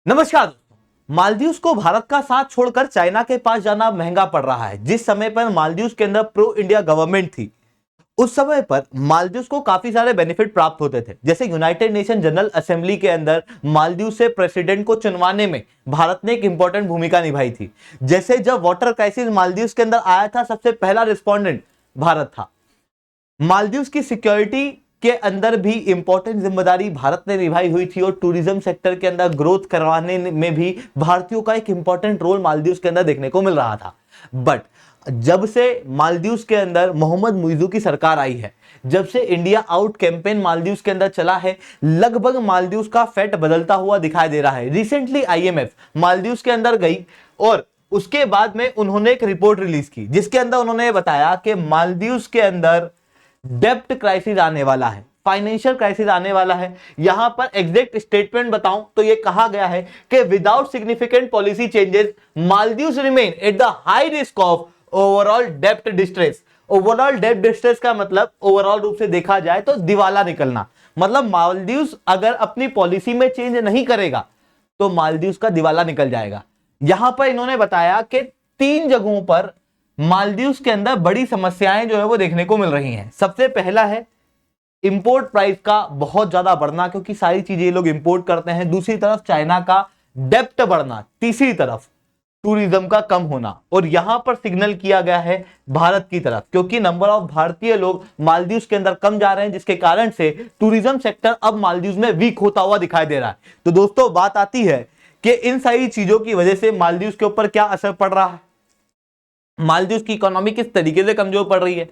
नमस्कार दोस्तों। मालदीव्स को भारत का साथ छोड़कर चाइना के पास जाना महंगा पड़ रहा है। जिस समय पर मालदीव्स के अंदर प्रो इंडिया गवर्नमेंट थी, उस समय पर मालदीव्स को काफी सारे बेनिफिट प्राप्त होते थे। जैसे यूनाइटेड नेशन जनरल असेंबली के अंदर मालदीव से प्रेसिडेंट को चुनवाने में भारत ने एक इंपॉर्टेंट भूमिका निभाई थी। जैसे जब वाटर क्राइसिस मालदीव्स के अंदर आया था, सबसे पहला रिस्पोंडेंट भारत था। मालदीव्स की सिक्योरिटी के अंदर भी इंपॉर्टेंट जिम्मेदारी भारत ने निभाई हुई थी और टूरिज्म सेक्टर के अंदर ग्रोथ करवाने में भी भारतीयों का एक इंपॉर्टेंट रोल मालदीव्स के अंदर देखने को मिल रहा था। बट जब से मालदीव्स के अंदर मोहम्मद मुइज़ू की सरकार आई है, जब से इंडिया आउट कैंपेन मालदीव्स के अंदर चला है, लगभग मालदीव्स का फेट बदलता हुआ दिखाई दे रहा है। रिसेंटली आईएमएफ मालदीव्स के अंदर गई और उसके बाद में उन्होंने एक रिपोर्ट रिलीज की, जिसके अंदर उन्होंने बताया कि मालदीव्स के अंदर डेप्ट क्राइसिस आने वाला है, फाइनेंशियल क्राइसिस आने वाला है। यहां पर एग्जैक्ट स्टेटमेंट बताऊं तो यह कहा गया है कि without significant policy changes Maldives remain at the high risk of overall डेप्ट डिस्ट्रेस। ओवरऑल डेप्ट डिस्ट्रेस का मतलब ओवरऑल रूप से देखा जाए तो दिवाला निकलना। मतलब मालदीव्स अगर अपनी पॉलिसी में चेंज नहीं करेगा तो मालदीव्स का दिवाला निकल जाएगा। यहां पर इन्होंने बताया कि 3 जगहों पर मालदीव्स के अंदर बड़ी समस्याएं जो है वो देखने को मिल रही हैं। सबसे पहला है इंपोर्ट प्राइस का बहुत ज्यादा बढ़ना, क्योंकि सारी चीजें ये लोग इंपोर्ट करते हैं। दूसरी तरफ चाइना का डेप्ट बढ़ना। तीसरी तरफ टूरिज्म का कम होना। और यहां पर सिग्नल किया गया है भारत की तरफ, क्योंकि नंबर ऑफ भारतीय लोग मालदीव्स के अंदर कम जा रहे हैं, जिसके कारण से टूरिज्म सेक्टर अब मालदीव्स में वीक होता हुआ दिखाई दे रहा है। तो दोस्तों, बात आती है कि इन सारी चीजों की वजह से मालदीव्स के ऊपर क्या असर पड़ रहा है, मालदीव्स की इकोनॉमी किस तरीके से कमजोर पड़ रही है,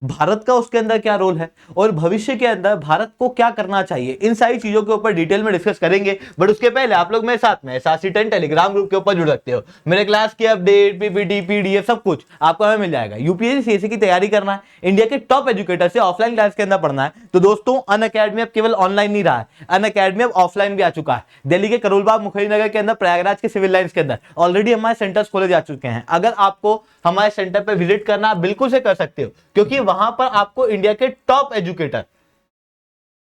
भारत का उसके अंदर क्या रोल है और भविष्य के अंदर भारत को क्या करना चाहिए, इन सारी चीजों के ऊपर डिटेल में डिस्कस करेंगे। बट उसके पहले आप लोग मेरे साथ में SRC10 टेलीग्राम ग्रुप के ऊपर जुड़ सकते हो। मेरे क्लास की अपडेट, पीपीटी, पीडीएफ सब कुछ आपको हमें मिल जाएगा। यूपीएससी सीएससी की तैयारी करना है, इंडिया के टॉप एजुकेटर से ऑफलाइन क्लास के अंदर पढ़ना है, तो दोस्तों अनअकैडमी अब केवल ऑनलाइन नहीं रहा है, अनअकैडमी अब ऑफलाइन भी आ चुका है। दिल्ली के करोलबाग मुखर्जी नगर के अंदर, प्रयागराज के सिविल लाइंस के अंदर ऑलरेडी हमारे सेंटर्स खोले जा चुके हैं। अगर आपको हमारे सेंटर पर विजिट करना, बिल्कुल से कर सकते हो, क्योंकि वहां पर आपको इंडिया के टॉप एजुकेटर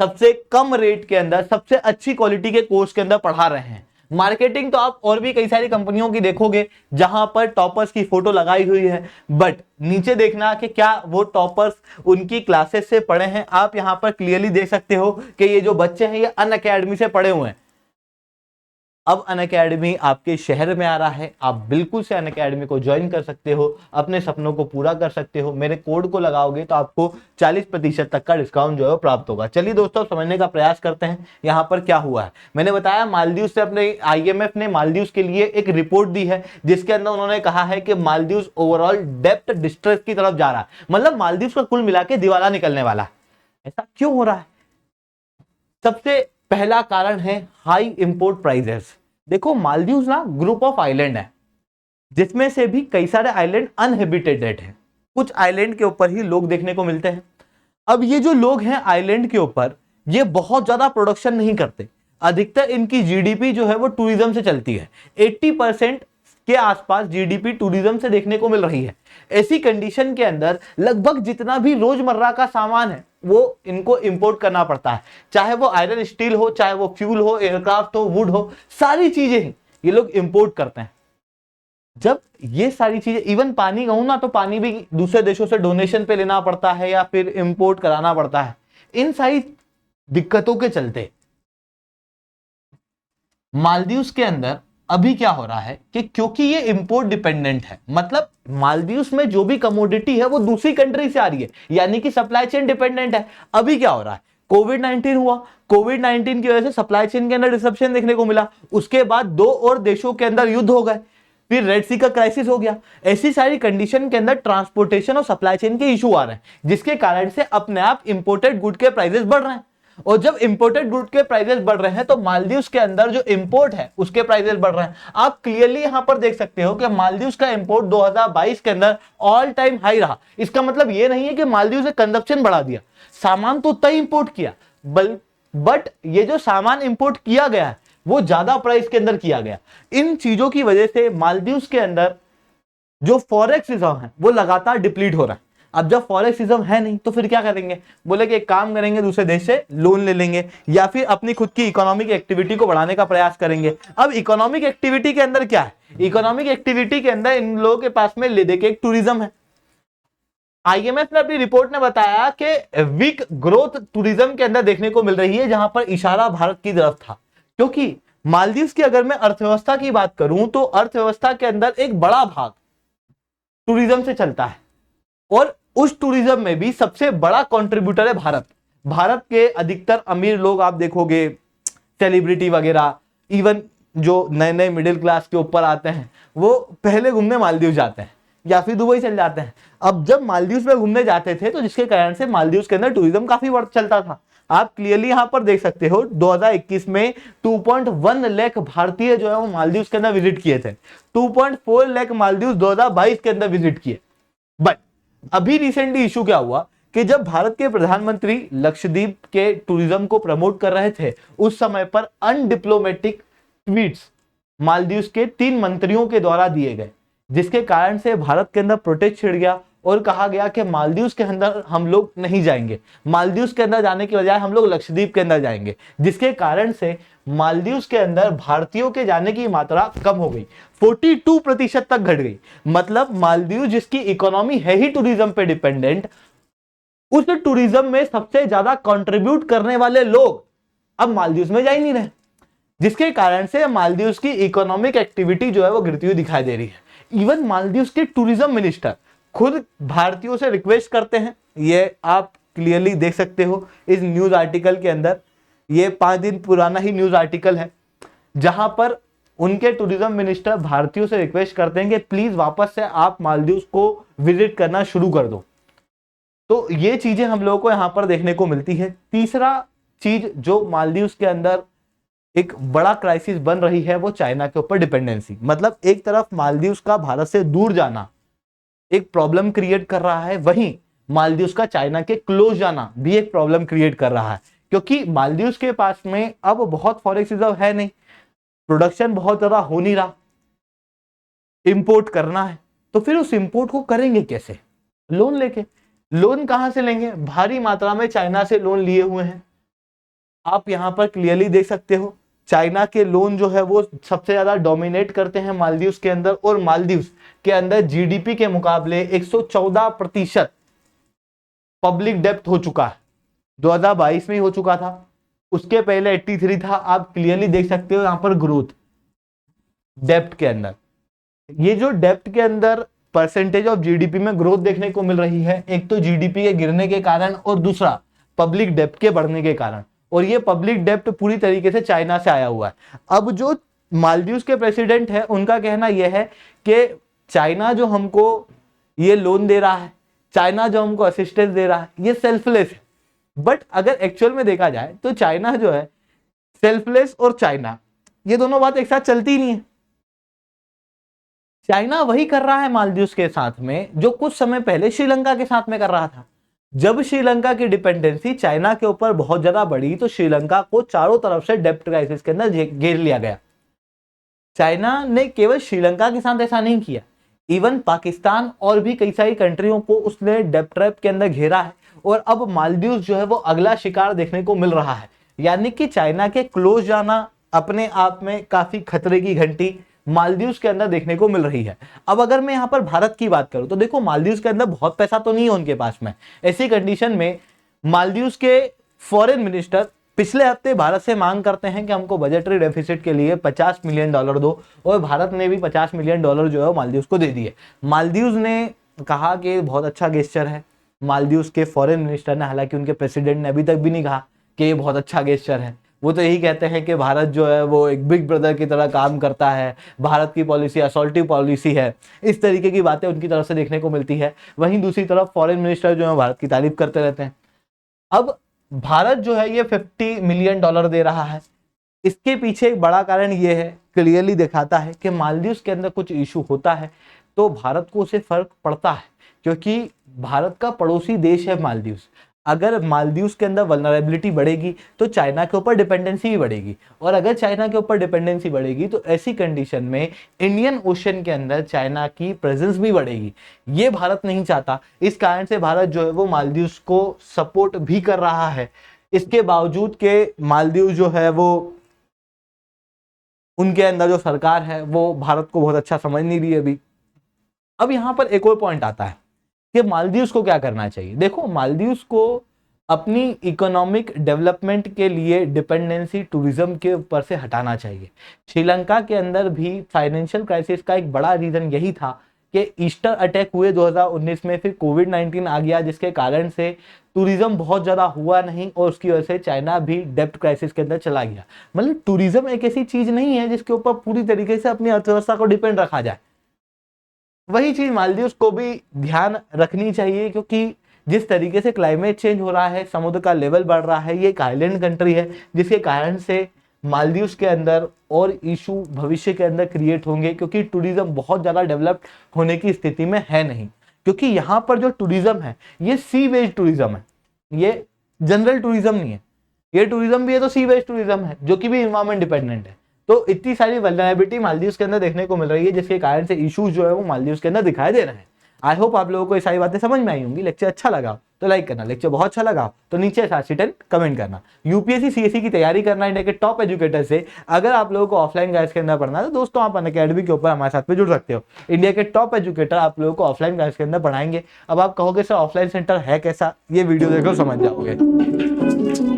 सबसे कम रेट के अंदर सबसे अच्छी क्वालिटी के कोर्स के अंदर पढ़ा रहे हैं। मार्केटिंग तो आप और भी कई सारी कंपनियों की देखोगे जहां पर टॉपर्स की फोटो लगाई हुई है, बट नीचे देखना कि क्या वो टॉपर्स उनकी क्लासेस से पढ़े हैं। आप यहां पर क्लियरली देख सकते हो कि ये जो बच्चे हैं ये अनअकैडमी से पढ़े हुए हैं। अब अनअकैडमी आपके शहर में आ रहा है, आप बिल्कुल से अनअकैडमी को ज्वाइन कर सकते हो, अपने सपनों को पूरा कर सकते हो। मेरे कोड को लगाओगे तो आपको 40% तक का डिस्काउंट जो है प्राप्त होगा। चलिए दोस्तों, समझने का प्रयास करते हैं यहाँ पर क्या हुआ है। मैंने बताया मालदीव से अपने IMF ने मालदीव के लिए एक रिपोर्ट दी है, जिसके अंदर उन्होंने कहा है कि मालदीव ओवरऑल डेप्ट डिस्ट्रेस की तरफ जा रहा है। मतलब मालदीव का कुल मिला के दिवाला निकलने वाला है। ऐसा क्यों हो रहा है? सबसे पहला कारण है हाई इंपोर्ट प्राइसेस। देखो, मालदीव्स ना ग्रुप ऑफ आइलैंड है, जिसमें से भी कई सारे आइलैंड अनहेबिटेटेड हैं। कुछ आइलैंड के ऊपर ही लोग देखने को मिलते हैं। अब ये जो लोग हैं आइलैंड के ऊपर, ये बहुत ज्यादा प्रोडक्शन नहीं करते। अधिकतर इनकी जीडीपी जो है वो टूरिज्म से चलती है। 80% के आसपास जीडीपी टूरिज्म से देखने को मिल रही है। ऐसी कंडीशन के अंदर लगभग जितना भी रोजमर्रा का सामान है वो इनको इंपोर्ट करना पड़ता है, चाहे वो आयरन स्टील हो, चाहे वो फ्यूल हो, एयरक्राफ्ट हो, वुड हो, सारी चीजें हैं ये लोग इंपोर्ट करते हैं। जब ये सारी चीजें, इवन पानी कहूं ना तो पानी भी दूसरे देशों से डोनेशन पे लेना पड़ता है या फिर इंपोर्ट कराना पड़ता है। इन सारी दिक्कतों के चलते मालदीव्स के अंदर अभी क्या हो रहा है कि क्योंकि ये इंपोर्ट डिपेंडेंट है, मतलब मालदीव्स में जो भी कमोडिटी है वो दूसरी कंट्री से आ रही है, यानी कि सप्लाई चेन डिपेंडेंट है। अभी क्या हो रहा है, कोविड-19 हुआ, कोविड-19 की वजह से सप्लाई चेन के अंदर डिसरप्शन देखने को मिला। उसके बाद 2 और देशों के अंदर युद्ध हो गए, फिर रेड सी का क्राइसिस हो गया। ऐसी सारी कंडीशन के अंदर ट्रांसपोर्टेशन और सप्लाई चेन के इशू आ रहे हैं, जिसके कारण से अपने आप इंपोर्टेड गुड के प्राइसेस बढ़ रहे हैं। और जब इंपोर्टेड गुड के प्राइसेस बढ़ रहे हैं तो मालदीव्स के अंदर जो इंपोर्ट है उसके प्राइसेस बढ़ रहे हैं। आप क्लियरली यहां पर देख सकते हो कि मालदीव्स का इंपोर्ट 2022 के अंदर ऑल टाइम हाई रहा। इसका मतलब यह नहीं है कि मालदीव्स ने कंजप्शन बढ़ा दिया, सामान तो उतना ही इंपोर्ट किया, बट ये जो सामान इंपोर्ट किया गया है वो ज्यादा प्राइस के अंदर किया गया। इन चीजों की वजह से मालदीव्स के अंदर जो फॉरेक्स रिजर्व है वो लगातार डिप्लीट हो रहा है। अब जब फॉरेक्सिज्म है नहीं तो फिर क्या करेंगे, बोले कि एक काम करेंगे, दूसरे देश से लोन ले लेंगे या फिर अपनी खुद की इकोनॉमिक एक्टिविटी को बढ़ाने का प्रयास करेंगे। अब इकोनॉमिक एक्टिविटी के अंदर क्या है, इकोनॉमिक एक्टिविटी के अंदर इन लोगों के पास में ले दे के एक टूरिज्म है। आईएमएफ ने अपनी रिपोर्ट में बताया कि वीक ग्रोथ टूरिज्म के अंदर देखने को मिल रही है, जहां पर इशारा भारत की तरफ था, क्योंकि मालदीव्स की अगर मैं अर्थव्यवस्था की बात करूं तो अर्थव्यवस्था के अंदर एक बड़ा भाग टूरिज्म से चलता है और उस टूरिज्म में भी सबसे बड़ा कंट्रीब्यूटर है भारत। भारत के अधिकतर अमीर लोग आप देखोगे, सेलिब्रिटी वगैरह, इवन जो नए नए मिडिल क्लास के ऊपर आते हैं, वो पहले घूमने मालदीव जाते हैं या फिर दुबई चल जाते हैं। अब जब मालदीव्स में घूमने जाते थे तो जिसके कारण से मालदीव्स के अंदर टूरिज्म काफी बढ़ चलता था। आप क्लियरली यहां पर देख सकते हो 2021 में 2.1 लाख भारतीय जो है वो मालदीव्स के अंदर विजिट किए थे, 2.4 लाख मालदीव्स 2022 के अंदर विजिट किए। बट अभी रिसेंटली इशू क्या हुआ कि जब भारत के प्रधानमंत्री लक्षद्वीप के टूरिज्म को प्रमोट कर रहे थे, उस समय पर अनडिप्लोमेटिक ट्वीट्स मालदीव्स के 3 मंत्रियों के द्वारा दिए गए, जिसके कारण से भारत के अंदर प्रोटेस्ट छिड़ गया और कहा गया कि मालदीव्स के अंदर हम लोग नहीं जाएंगे, मालदीव्स के अंदर जाने की बजाय हम लोग लक्षद्वीप के अंदर जाएंगे, जिसके कारण से मालदीव्स के अंदर भारतीयों के जाने की मात्रा कम हो गई, 42% तक घट गई। मतलब मालदीव जिसकी इकोनॉमी है ही टूरिज्म पे डिपेंडेंट, उस टूरिज्म में सबसे ज्यादा कंट्रीब्यूट करने वाले लोग अब मालदीव्स में जा ही नहीं रहे, जिसके कारण से मालदीव्स की इकोनॉमिक एक्टिविटी जो है वो गिरती हुई दिखाई दे रही है। इवन मालदीव्स के टूरिज्म मिनिस्टर खुद भारतीयों से रिक्वेस्ट करते हैं, ये आप क्लियरली देख सकते हो इस न्यूज आर्टिकल के अंदर, ये 5 दिन पुराना ही न्यूज आर्टिकल है, जहां पर उनके टूरिज्म मिनिस्टर भारतीयों से रिक्वेस्ट करते हैं कि प्लीज वापस से आप मालदीव्स को विजिट करना शुरू कर दो। तो ये चीजें हम लोगों को यहां पर देखने को मिलती है। तीसरा चीज जो मालदीव्स के अंदर एक बड़ा क्राइसिस बन रही है वो चाइना के ऊपर डिपेंडेंसी। मतलब एक तरफ मालदीव्स का भारत से दूर जाना एक प्रॉब्लम क्रिएट कर रहा है, वहीं मालदीव्स का चाइना के क्लोज जाना भी एक प्रॉब्लम क्रिएट कर रहा है, क्योंकि मालदीव्स के पास में अब बहुत फॉरेक्स रिजर्व है नहीं, प्रोडक्शन बहुत ज्यादा हो नहीं रहा, इंपोर्ट करना है, तो फिर उस इंपोर्ट को करेंगे कैसे, लोन लेके। लोन कहां से लेंगे, भारी मात्रा में चाइना से लोन लिए हुए हैं। आप यहां पर क्लियरली देख सकते हो चाइना के लोन जो है वो सबसे ज्यादा डोमिनेट करते हैं मालदीव्स के अंदर, और मालदीव्स के अंदर जीडीपी के मुकाबले 114% पब्लिक डेप्ट हो चुका है, 2022 में ही हो चुका था, उसके पहले 83 था। आप क्लियरली देख सकते हो यहां पर ग्रोथ डेप्ट के अंदर, ये जो डेप्ट के अंदर परसेंटेज ऑफ जीडीपी में ग्रोथ देखने को मिल रही है, एक तो जीडीपी के गिरने के कारण और दूसरा पब्लिक डेप्ट के बढ़ने के कारण, और ये पब्लिक डेप्ट पूरी तरीके से चाइना से आया हुआ है। अब जो मालदीव्स के प्रेसिडेंट है उनका कहना यह है कि चाइना जो हमको ये लोन दे रहा है, चाइना जो हमको असिस्टेंस दे रहा है, ये सेल्फलेस है। बट अगर एक्चुअल में देखा जाए तो चाइना जो है सेल्फलेस और चाइना, ये दोनों बात एक साथ चलती ही नहीं है। चाइना वही कर रहा है मालदीव्स के साथ में जो कुछ समय पहले श्रीलंका के साथ में कर रहा था। जब श्रीलंका की डिपेंडेंसी चाइना के ऊपर बहुत ज्यादा बढ़ी तो श्रीलंका को चारों तरफ से डेप्ट क्राइसिस के अंदर घेर लिया गया। चाइना ने केवल श्रीलंका के साथ ऐसा नहीं किया, इवन पाकिस्तान और भी कई सारी कंट्रियों को उसने डेप्ट ट्रैप के अंदर घेरा है, और अब मालदीव्स जो है वो अगला शिकार देखने को मिल रहा है। यानी कि चाइना के क्लोज जाना अपने आप में काफी खतरे की घंटी मालदीव्स के अंदर देखने को मिल रही है। अब अगर मैं यहाँ पर भारत की बात करूं तो देखो मालदीव्स के अंदर बहुत पैसा तो नहीं है उनके पास में। ऐसी कंडीशन में मालदीव्स के फॉरेन मिनिस्टर पिछले हफ्ते भारत से मांग करते हैं कि हमको बजटरी डेफिसिट के लिए $50 मिलियन दो, और भारत ने भी $50 मिलियन जो है मालदीव्स को दे दिए। मालदीव्स ने कहा कि बहुत अच्छा गेस्चर है। मालदीव्स के फॉरेन मिनिस्टर ने, हालांकि उनके प्रेसिडेंट ने अभी तक भी नहीं कहा कि ये बहुत अच्छा गेस्चर है, वो तो यही कहते हैं कि भारत जो है वो एक बिग ब्रदर की तरह काम करता है, भारत की पॉलिसी असॉल्टिव पॉलिसी है, इस तरीके की बातें उनकी तरफ से देखने को मिलती है। वहीं दूसरी तरफ फॉरेन मिनिस्टर जो है भारत की तारीफ करते रहते हैं। अब भारत जो है ये $50 मिलियन दे रहा है। इसके पीछे एक बड़ा कारण ये है, क्लियरली दिखाता है कि मालदीव्स के अंदर कुछ इशू होता है तो भारत को उसे फर्क पड़ता है, क्योंकि भारत का पड़ोसी देश है मालदीव्स। अगर मालदीव्स के अंदर वल्नरेबिलिटी बढ़ेगी तो चाइना के ऊपर डिपेंडेंसी भी बढ़ेगी, और अगर चाइना के ऊपर डिपेंडेंसी बढ़ेगी तो ऐसी कंडीशन में इंडियन ओशन के अंदर चाइना की प्रेजेंस भी बढ़ेगी। ये भारत नहीं चाहता, इस कारण से भारत जो है वो मालदीव्स को सपोर्ट भी कर रहा है। इसके बावजूद के मालदीव जो है वो, उनके अंदर जो सरकार है वो भारत को बहुत अच्छा समझ नहीं रही अभी। अब यहां पर एक और पॉइंट आता है कि मालदीव्स को क्या करना चाहिए। देखो, मालदीव्स को अपनी इकोनॉमिक डेवलपमेंट के लिए डिपेंडेंसी टूरिज्म के ऊपर से हटाना चाहिए। श्रीलंका के अंदर भी फाइनेंशियल क्राइसिस का एक बड़ा रीजन यही था कि ईस्टर अटैक हुए 2019 में, फिर कोविड-19 आ गया जिसके कारण से टूरिज्म बहुत ज़्यादा हुआ नहीं, और उसकी वजह से चाइना भी डेब्ट क्राइसिस के अंदर चला गया। मतलब टूरिज्म एक ऐसी चीज नहीं है जिसके ऊपर पूरी तरीके से अपनी अर्थव्यवस्था को डिपेंड रखा जाए। वही चीज मालदीव्स को भी ध्यान रखनी चाहिए, क्योंकि जिस तरीके से क्लाइमेट चेंज हो रहा है, समुद्र का लेवल बढ़ रहा है, ये एक आइलैंड कंट्री है, जिसके कारण से मालदीव्स के अंदर और इशू भविष्य के अंदर क्रिएट होंगे, क्योंकि टूरिज्म बहुत ज्यादा डेवलप्ड होने की स्थिति में है नहीं। क्योंकि यहाँ पर जो टूरिज्म है ये सी बेस्ड टूरिज्म है, ये जनरल टूरिज्म नहीं है। ये टूरिज्म भी है तो सी बेस्ड टूरिज्म है, जो कि भी इन्वायरमेंट डिपेंडेंट है। तो इतनी सारी वल्नरेबिलिटी मालदीव्स के अंदर देखने को मिल रही है, जिसके कारण से इश्यूज जो है वो मालदीव्स के अंदर दिखाई दे रहे हैं। आई होप आप लोगों को ये सारी बातें समझ में आई होंगी। लेक्चर अच्छा लगा तो लाइक करना, लेक्चर बहुत अच्छा लगा तो नीचे 7/10 कमेंट करना। यूपीएससी सीएससी की तैयारी करना इंडिया के टॉप एजुकेटर से, अगर आप लोगों को ऑफलाइन गाइड्स के अंदर पढ़ना है तो दोस्तों आप अनअकैडमी के ऊपर हमारे साथ में जुड़ सकते हो। इंडिया के टॉप एजुकेटर आप लोगों को ऑफलाइन गाइड्स के अंदर पढ़ाएंगे। अब आप कहोगे सर ऑफलाइन सेंटर है कैसा, ये वीडियो देखो समझ जाओगे।